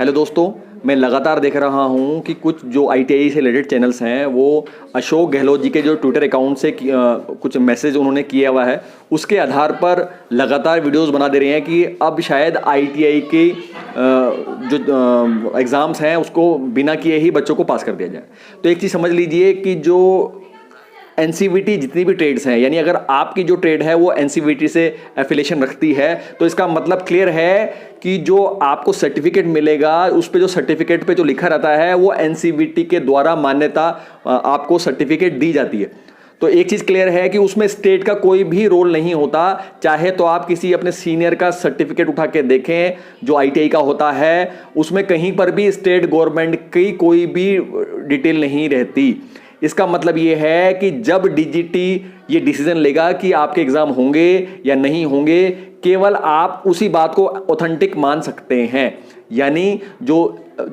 Hello दोस्तों, मैं लगातार देख रहा हूं कि कुछ जो आईटीआई से रिलेटेड चैनल्स हैं वो अशोक गहलोत जी के जो ट्विटर अकाउंट से कुछ मैसेज उन्होंने किया हुआ है, उसके आधार पर लगातार वीडियोस बना दे रहे हैं कि अब शायद आईटीआई के जो एग्ज़ाम्स हैं उसको बिना किए ही बच्चों को पास कर दिया जाए। तो एक चीज़ समझ लीजिए कि जो एनसीवीटी जितनी भी ट्रेड्स हैं, यानी अगर आपकी जो ट्रेड है वो एनसीवीटी से एफिलिएशन रखती है तो इसका मतलब क्लियर है कि जो आपको सर्टिफिकेट मिलेगा उस पे जो सर्टिफिकेट पे जो लिखा रहता है वो एनसीवीटी के द्वारा मान्यता आपको सर्टिफिकेट दी जाती है। तो एक चीज़ क्लियर है कि उसमें स्टेट का कोई भी रोल नहीं होता। चाहे तो आप किसी अपने सीनियर का सर्टिफिकेट उठा के देखें जो आईटीआई का होता है, उसमें कहीं पर भी स्टेट गवर्नमेंट की कोई भी डिटेल नहीं रहती। इसका मतलब ये है कि जब डीजीटी ये डिसीजन लेगा कि आपके एग्जाम होंगे या नहीं होंगे, केवल आप उसी बात को ऑथेंटिक मान सकते हैं। यानी जो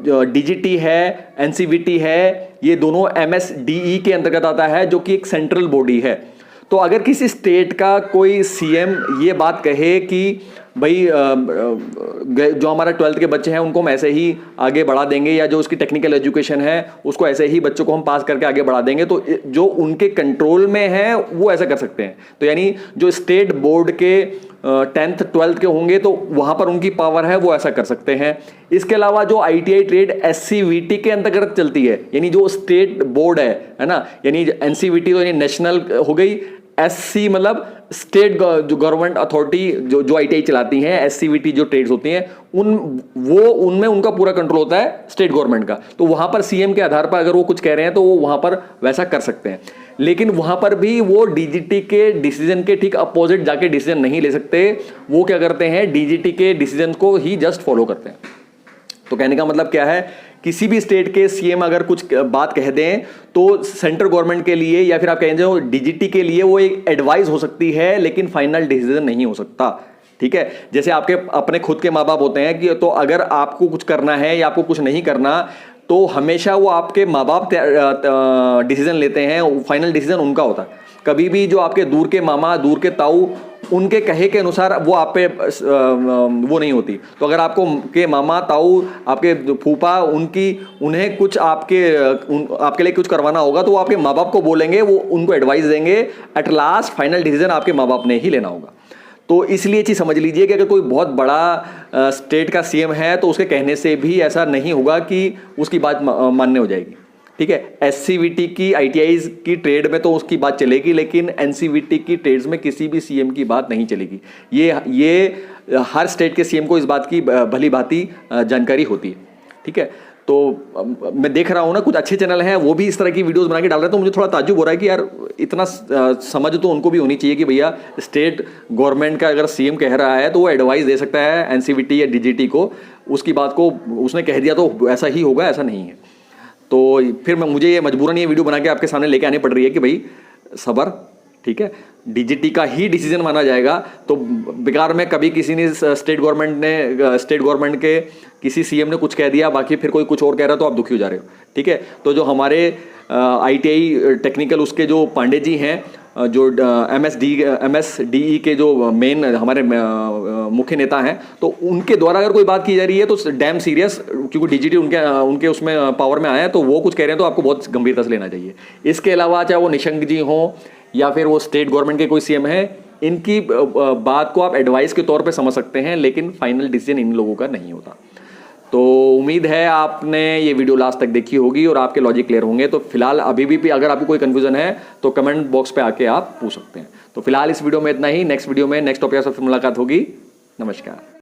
डीजीटी है, एनसीवीटी है, ये दोनों एमएसडीई के अंतर्गत आता है जो कि एक सेंट्रल बॉडी है। तो अगर किसी स्टेट का कोई सीएम ये बात कहे कि भाई जो हमारा 12th के बच्चे हैं उनको हम ऐसे ही आगे बढ़ा देंगे, या जो उसकी टेक्निकल एजुकेशन है उसको ऐसे ही बच्चों को हम पास करके आगे बढ़ा देंगे, तो जो उनके कंट्रोल में है वो ऐसा कर सकते हैं। तो यानी जो स्टेट बोर्ड के 10th 12th के होंगे तो वहां पर उनकी पावर है, वो ऐसा कर सकते हैं। इसके अलावा जो आईटीआई ट्रेड एससीवीटी के अंतर्गत चलती है, यानी जो स्टेट बोर्ड है ना, यानी एनसीवीटी तो यानी नेशनल हो गई, एससी मतलब स्टेट जो गवर्नमेंट अथॉरिटी जो आईटीआई चलाती हैं, एससीवीटी जो ट्रेड्स होती हैं उनमें उनका पूरा कंट्रोल होता है स्टेट गवर्नमेंट का। तो वहां पर सीएम के आधार पर अगर वो कुछ कह रहे हैं तो वो वहां पर वैसा कर सकते हैं, लेकिन वहां पर भी वो डीजीटी के डिसीजन के ठीक अपोजिट जाके डिसीजन नहीं ले सकते। वो क्या करते हैं, डीजीटी के डिसीजन को ही जस्ट फॉलो करते हैं। तो कहने का मतलब क्या है, किसी भी स्टेट के सीएम अगर कुछ बात कह दें तो सेंट्रल गवर्नमेंट के लिए या फिर आप कहें जो डीजीटी के लिए वो एक एडवाइस हो सकती है, लेकिन फाइनल डिसीजन नहीं हो सकता। ठीक है, जैसे आपके अपने खुद के माँ बाप होते हैं कि तो अगर आपको कुछ करना है या आपको कुछ नहीं करना तो हमेशा वो आपके माँ बाप डिसीजन लेते हैं, फाइनल डिसीजन उनका होता है। कभी भी जो आपके दूर के मामा, दूर के ताऊ, उनके कहे के अनुसार वो आप पे वो नहीं होती। तो अगर आपको के मामा, ताऊ, आपके फूफा उन्हें कुछ आपके लिए कुछ करवाना होगा तो वो आपके माँ बाप को बोलेंगे, वो उनको एडवाइस देंगे। एट लास्ट फाइनल डिसीजन आपके माँ बाप ने ही लेना होगा। तो इसलिए चीज़ समझ लीजिए कि अगर कोई बहुत बड़ा स्टेट का सीएम है तो उसके कहने से भी ऐसा नहीं होगा कि उसकी बात मान्य हो जाएगी। ठीक है, एससीवीटी की आईटीआई की ट्रेड में तो उसकी बात चलेगी, लेकिन एनसीवीटी की ट्रेड्स में किसी भी सीएम की बात नहीं चलेगी। ये हर स्टेट के सीएम को इस बात की भली भांति जानकारी होती है। ठीक है, तो मैं देख रहा हूँ ना कुछ अच्छे चैनल हैं वो भी इस तरह की वीडियोस बना के डाल रहे हैं, तो मुझे थोड़ा ताज्जुब हो रहा है कि यार इतना समझ तो उनको भी होनी चाहिए कि भैया स्टेट गवर्नमेंट का अगर सीएम कह रहा है तो वो एडवाइस दे सकता है एनसीवीटी या डीजीटी को। उसकी बात को उसने कह दिया तो ऐसा ही होगा, ऐसा नहीं है। तो फिर मुझे ये मजबूरन ये वीडियो बना के आपके सामने लेके आनी पड़ रही है कि भाई सबर, ठीक है, डीजीटी का ही डिसीजन माना जाएगा। तो बेकार में कभी किसी ने स्टेट गवर्नमेंट के किसी सीएम ने कुछ कह दिया, बाकी फिर कोई कुछ और कह रहा है तो आप दुखी हो जा रहे हो। ठीक है, तो जो हमारे आईटीआई टेक्निकल उसके जो पांडे जी हैं, जो एमएसडीई के जो मेन हमारे मुख्य नेता हैं, तो उनके द्वारा अगर कोई बात की जा रही है तो डैम सीरियस, क्योंकि डीजीटी उनके उसमें पावर में आया है, तो वो कुछ कह रहे हैं तो आपको बहुत गंभीरता से लेना चाहिए। इसके अलावा चाहे वो निशंक जी हों या फिर वो स्टेट गवर्नमेंट के कोई सीएम है, इनकी बात को आप एडवाइस के तौर पे समझ सकते हैं, लेकिन फाइनल डिसीजन इन लोगों का नहीं होता। तो उम्मीद है आपने ये वीडियो लास्ट तक देखी होगी और आपके लॉजिक क्लियर होंगे। तो फिलहाल अभी भी अगर आपको कोई कंफ्यूजन है तो कमेंट बॉक्स पे आके आप पूछ सकते हैं। तो फिलहाल इस वीडियो में इतना ही। नेक्स्ट वीडियो में नेक्स्ट टॉपिक से फिर मुलाकात होगी। नमस्कार।